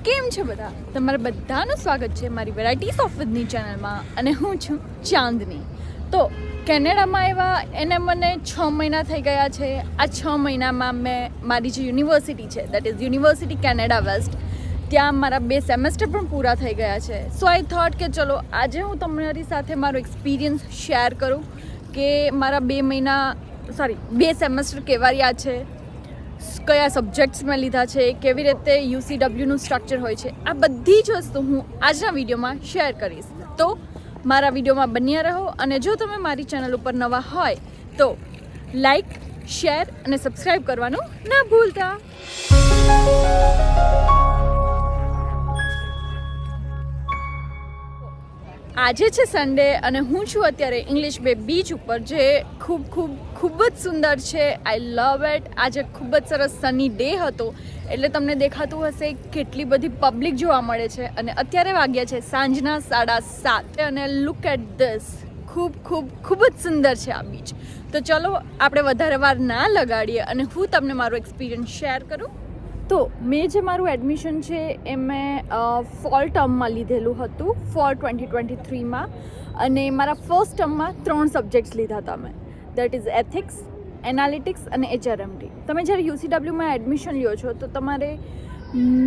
કેમ છો બધા? તમારા બધાનું સ્વાગત છે મારી વેરાયટીઝ ઓફ વિથની ચેનલમાં અને હું છું ચાંદની. તો કેનેડામાં આવ્યા એને મને 6 મહિના થઈ ગયા છે. આ 6 મહિનામાં મેં મારી જે યુનિવર્સિટી છે that is University Canada West, ત્યાં મારા 2 સેમેસ્ટર પણ પૂરા થઈ ગયા છે. સો આઈ થોટ કે ચલો આજે હું તમારી સાથે મારો એક્સપિરિયન્સ શેર કરું કે મારા 2 સેમેસ્ટર કેવા રહ્યા છે, કયા સબ્જેક્ટ્સ મેં લીધા છે, કેવી રીતે યુસીડબ્લ્યુનું સ્ટ્રક્ચર હોય છે. આ બધી જ વસ્તુ હું આજના વિડીયોમાં શેર કરીશ. તો મારા વિડીયોમાં બન્યા રહો અને જો તમે મારી ચેનલ ઉપર નવા હોય તો લાઈક, શેર અને સબસ્ક્રાઈબ કરવાનું ના ભૂલતા. આજે છે સન્ડે અને હું છું અત્યારે ઇંગ્લિશ બે બીચ ઉપર, જે ખૂબ જ સુંદર છે. આઈ લવ ઇટ. આજે ખૂબ જ સરસ સની ડે હતો એટલે તમને દેખાતું હશે કેટલી બધી પબ્લિક જોવા મળે છે. અને અત્યારે વાગ્યા છે સાંજના 7:30 અને લુક એટ ધીસ. ખૂબ જ સુંદર છે આ બીચ. તો ચલો આપણે વધારે વાર ના લગાડીએ અને હું તમને મારો એક્સપિરિયન્સ શેર કરું. તો મેં જે મારું એડમિશન છે એ મેં ફોલ ટર્મમાં લીધેલું હતું, ફોલ 2023માં. અને મારા ફર્સ્ટ ટર્મમાં 3 સબ્જેક્ટ્સ લીધા હતા મેં, દેટ ઇઝ એથિક્સ, એનાલિટિક્સ અને HRMD. તમે જ્યારે યુસીડબ્લ્યુમાં એડમિશન લ્યો છો તો તમારે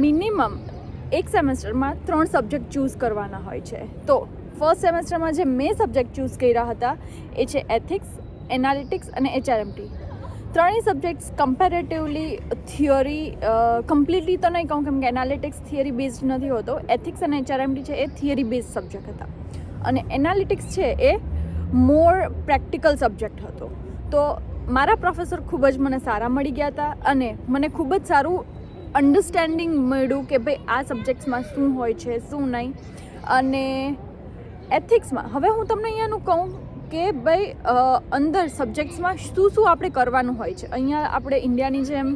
મિનિમમ એક સેમેસ્ટરમાં 3 સબ્જેક્ટ ચૂઝ કરવાના હોય છે. તો ફર્સ્ટ સેમેસ્ટરમાં જે મેં સબ્જેક્ટ ચૂઝ કર્યા હતા એ છે એથિક્સ, એનાલિટિક્સ અને HRMD. ત્રણેય સબ્જેક્ટ્સ કમ્પેરેટિવલી થિયરી કમ્પ્લીટલી તો નહીં કહું, કેમ કે એનાલિટિક્સ થિયરી બેઝડ નથી હોતો. એથિક્સ અને HRMD છે એ થિયરી બેઝડ સબ્જેક્ટ હતા અને એનાલિટિક્સ છે એ મોર પ્રેક્ટિકલ સબ્જેક્ટ હતો. તો મારા પ્રોફેસર ખૂબ જ મને સારા મળી ગયા હતા અને મને ખૂબ જ સારું અન્ડરસ્ટેન્ડિંગ મળ્યું કે ભાઈ આ સબ્જેક્ટ્સમાં શું હોય છે શું નહીં. અને એથિક્સમાં હવે હું તમને અહીંયાનું કહું કે ભાઈ અંદર સબ્જેક્ટ્સમાં શું આપણે કરવાનું હોય છે. અહીંયા આપણે ઇન્ડિયાની જેમ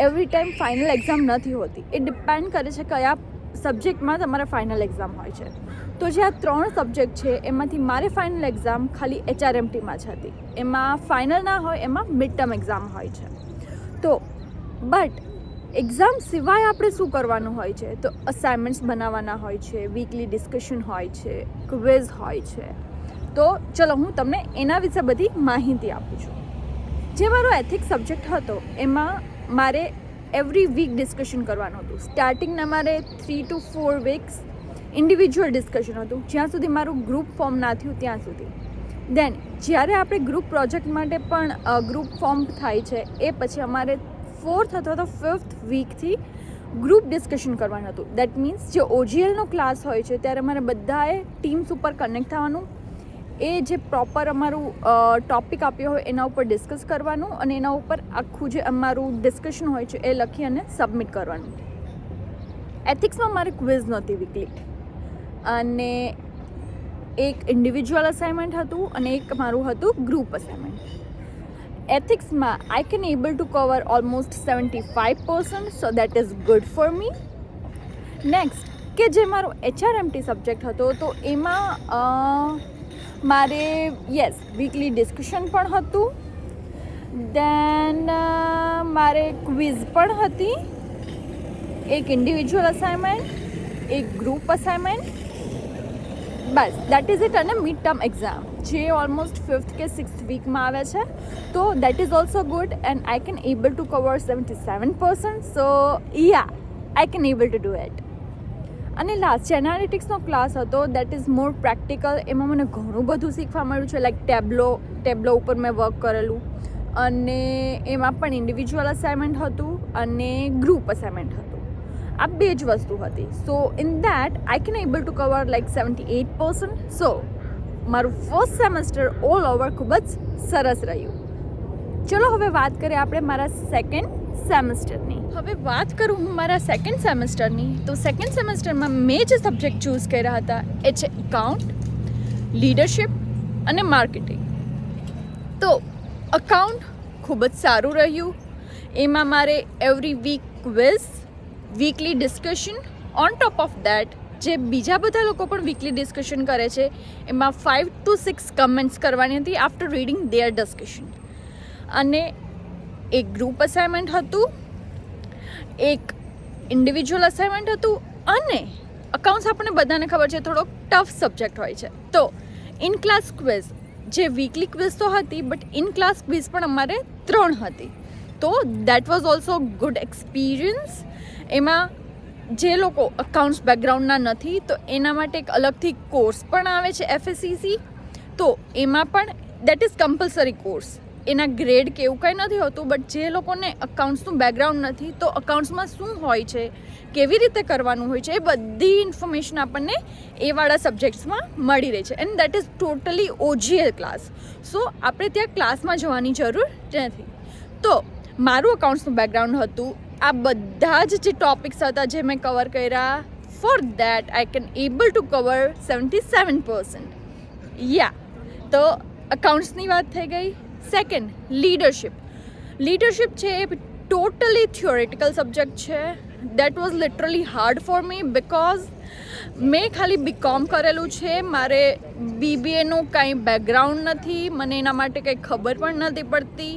એવરી ટાઈમ ફાઇનલ એક્ઝામ નથી હોતી. એ ડિપેન્ડ કરે છે કયા સબ્જેક્ટમાં તમારે ફાઇનલ એક્ઝામ હોય છે. તો જે આ 3 સબ્જેક્ટ છે એમાંથી મારે ફાઇનલ એક્ઝામ ખાલી HRMDમાં જ હતી. એમાં ફાઇનલ ના હોય, એમાં મિડ ટર્મ એક્ઝામ હોય છે. તો બટ એક્ઝામ સિવાય આપણે શું કરવાનું હોય છે, તો અસાઇનમેન્ટ્સ બનાવવાના હોય છે, વીકલી ડિસ્કશન હોય છે, ક્વિઝ હોય છે. તો ચલો હું તમને એના વિશે બધી માહિતી આપું છું. જે મારો એથિક્સ સબ્જેક્ટ હતો એમાં મારે એવરી વીક ડિસ્કશન કરવાનું હતું. સ્ટાર્ટિંગના મારે 3 to 4 વીક્સ ઇન્ડિવિજ્યુઅલ ડિસ્કશન હતું, જ્યાં સુધી મારું ગ્રુપ ફોર્મ ના થયું ત્યાં સુધી. દેન જ્યારે આપણે ગ્રુપ પ્રોજેક્ટ માટે પણ ગ્રુપ ફોર્મ થાય છે એ પછી અમારે 4th અથવા તો 5th વીકથી ગ્રુપ ડિસ્કશન કરવાનું હતું. દેટ મીન્સ જે OGLનો ક્લાસ હોય છે ત્યારે અમારે બધાએ ટીમ્સ ઉપર કનેક્ટ થવાનું, એ જે પ્રોપર અમારું ટૉપિક આપ્યો હોય એના ઉપર ડિસ્કસ કરવાનું અને એના ઉપર આખું જે અમારું ડિસ્કશન હોય છે એ લખી અને સબમિટ કરવાનું. એથિક્સમાં મારે ક્વિઝ નહોતી વીકલી, અને એક ઇન્ડિવિજ્યુઅલ અસાઇનમેન્ટ હતું અને એક મારું હતું ગ્રુપ અસાઇનમેન્ટ. એથિક્સમાં I can able to cover almost 75%, so that is good for me. Next કે જે મારો HRMD સબ્જેક્ટ હતો તો એમાં મારે વીકલી ડિસ્કશન પણ હતું, દેન મારે ક્વિઝ પણ હતી, એક ઇન્ડિવિજ્યુઅલ અસાઇનમેન્ટ, એક group assignment, bus that is it. અને મિડ ટર્મ એક્ઝામ જે ઓલમોસ્ટ 5th કે 6th વીકમાં આવે છે. તો that is also good and I can able to cover 77%. So I can able to do it. અને last જે એનાલિટિક્સનો ક્લાસ હતો દેટ ઇઝ મોર પ્રેક્ટિકલ. એમાં મને ઘણું બધું શીખવા મળ્યું છે, લાઈક ટેબ્લો ઉપર મેં વર્ક કરેલું અને એમાં પણ ઇન્ડિવિજ્યુઅલ અસાઇનમેન્ટ હતું અને ગ્રુપ અસાઇનમેન્ટ હતું. આ 2 જ વસ્તુ હતી. સો in that I can able to cover like 78%. સો મારું ફર્સ્ટ સેમેસ્ટર ઓલ ઓવર ખૂબ જ સરસ રહ્યું. ચલો હવે વાત કરીએ આપણે મારા સેકન્ડ સેમેસ્ટરની. હવે વાત કરું હું મારા સેકન્ડ સેમેસ્ટરની, તો સેકન્ડ સેમેસ્ટરમાં મેં જે સબ્જેક્ટ ચૂઝ કર્યા હતા એ છે એકાઉન્ટ, લીડરશિપ અને માર્કેટિંગ. તો એકાઉન્ટ ખૂબ જ સારું રહ્યું. એમાં મારે every week quiz, weekly discussion, on top of that જે બીજા બધા લોકો પણ વીકલી ડિસ્કશન કરે છે એમાં 5 to 6 કમેન્ટ્સ કરવાની હતી આફ્ટર રીડિંગ ધેર ડિસ્કશન. અને એક ગ્રુપ અસાઇનમેન્ટ હતું, એક ઇન્ડિવિજ્યુઅલ અસાઇનમેન્ટ હતું અને અકાઉન્ટ્સ આપણને બધાને ખબર છે થોડોક ટફ સબ્જેક્ટ હોય છે. તો ઇન ક્લાસ ક્વિઝ જે વીકલી ક્વિઝ તો હતી બટ ઇન ક્લાસ ક્વિઝ પણ અમારે 3 હતી. તો that was also good experience. એમાં જે લોકો અકાઉન્ટ્સ બેકગ્રાઉન્ડના નથી તો એના માટે એક અલગથી કોર્સ પણ આવે છે FSCC. તો એમાં પણ દેટ ઇઝ કમ્પલસરી કોર્સ. એના ગ્રેડ કે એવું કંઈ નથી હોતું બટ જે લોકોને અકાઉન્ટ્સનું બેકગ્રાઉન્ડ નથી તો અકાઉન્ટ્સમાં શું હોય છે, કેવી રીતે કરવાનું હોય છે, એ બધી ઇન્ફોર્મેશન આપણને એવાળા સબ્જેક્ટ્સમાં મળી રહે છે. And that is totally OGL class. So આપણે ત્યાં ક્લાસમાં જવાની જરૂર નથી. તો મારું અકાઉન્ટ્સનું બેકગ્રાઉન્ડ હતું. આ બધા જ જે ટોપિક્સ હતા જે મેં કવર કર્યા, for that I can able to cover 77%. યા, તો અકાઉન્ટ્સની વાત થઈ ગઈ. સેકન્ડ, લીડરશિપ છે એ ટોટલી થિયોરેટિકલ સબ્જેક્ટ છે. That was literally hard for me because મેં ખાલી BCom કરેલું છે. મારે BBAનું કાંઈ બેકગ્રાઉન્ડ નથી, મને એના માટે કંઈ ખબર પણ નથી પડતી.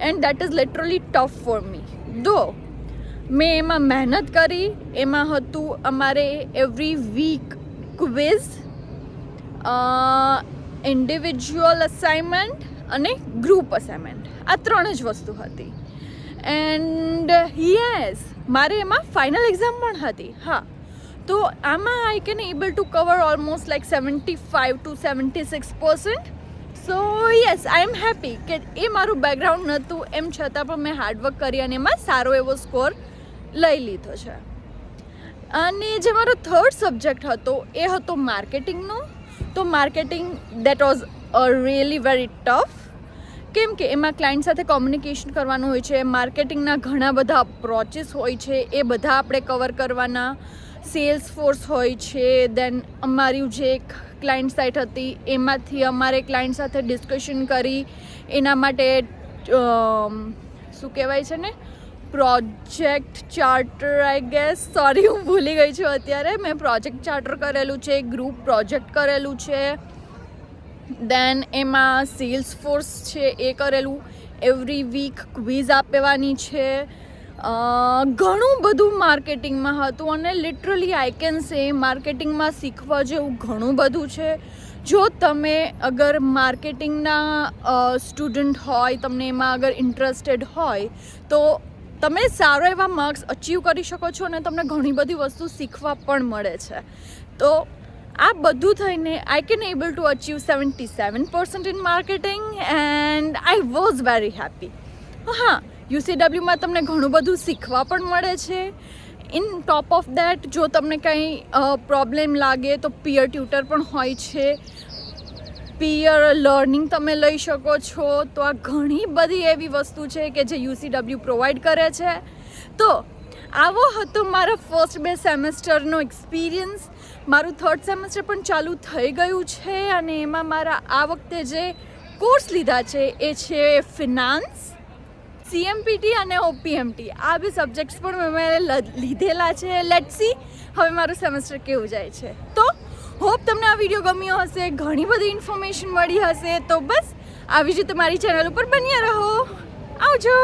And that is literally tough for me. Though મેં એમાં મહેનત કરી. એમાં હતું અમારે every week quiz, individual assignment અને ગ્રુપ અસાઇનમેન્ટ. આ 3 જ વસ્તુ હતી. એન્ડ યસ, મારે એમાં ફાઇનલ એક્ઝામ પણ હતી. હા, તો આમાં આઈ can able to cover almost like 75 to 76%. So yes, I am happy કે એ મારું બેકગ્રાઉન્ડ નહોતું એમ છતાં પણ મેં હાર્ડવર્ક કરી અને એમાં સારો એવો સ્કોર લઈ લીધો છે. અને જે મારો થર્ડ સબ્જેક્ટ હતો એ હતો માર્કેટિંગનો. તો marketing that was really very tough. કેમ કે એમાં ક્લાયન્ટ સાથે કોમ્યુનિકેશન કરવાનું હોય છે, માર્કેટિંગના ઘણા બધા અપ્રોચીસ હોય છે, એ બધા આપણે કવર કરવાના. સેલ્સ ફોર્સ હોય છે. દેન અમારી જે ક્લાયન્ટ સાઇટ હતી એમાંથી અમારે ક્લાયન્ટ સાથે ડિસ્કશન કરી એના માટે શું કહેવાય છે ને, project charter, I guess, sorry હું ભૂલી ગઈ છું અત્યારે. મેં પ્રોજેક્ટ ચાર્ટર કરેલું છે, ગ્રુપ પ્રોજેક્ટ કરેલું છે. દેન એમાં સેલ્સ ફોર્સ છે એ કરેલું. એવરી વીક ક્વિઝ આપવાની છે. ઘણું બધું માર્કેટિંગમાં હતું અને લિટરલી આઈ કેન સે માર્કેટિંગમાં શીખવા જેવું ઘણું બધું છે. જો તમે અગર માર્કેટિંગના સ્ટુડન્ટ હોય, તમને એમાં અગર ઇન્ટરેસ્ટેડ હોય તો તમે સારો એવા માર્ક્સ અચીવ કરી શકો છો અને તમને ઘણી બધી વસ્તુ શીખવા પણ મળે છે. તો આ બધું થઈને આઈ can able to achieve 77% in marketing and I was very happy. હા, UCWમાં તમને ઘણું બધું શીખવા પણ મળે છે. ઇન ટોપ ઓફ દેટ જો તમને કંઈ પ્રોબ્લેમ લાગે તો પિયર ટ્યુટર પણ હોય છે, પિયર લર્નિંગ તમે લઈ શકો છો. તો આ ઘણી બધી એવી વસ્તુ છે કે જે UCW પ્રોવાઈડ કરે છે. તો આવો હતો મારા ફર્સ્ટ 2 સેમેસ્ટરનો એક્સપિરિયન્સ. મારું થર્ડ સેમેસ્ટર પણ ચાલુ થઈ ગયું છે અને એમાં મારા આ વખતે જે કોર્સ લીધા છે એ છે ફિનાન્સ, CMPT અને OPMT. આ 2 સબ્જેક્ટ્સ પણ મેં લીધેલા છે. લેટ્સ સી હવે મારું સેમેસ્ટર કેવું જાય છે. તો હોપ તમને આ વિડીયો ગમ્યો હશે, ઘણી બધી ઇન્ફોર્મેશન મળી હશે. તો બસ આવી જ રીતે મારી ચેનલ ઉપર બન્યા રહો. આવજો.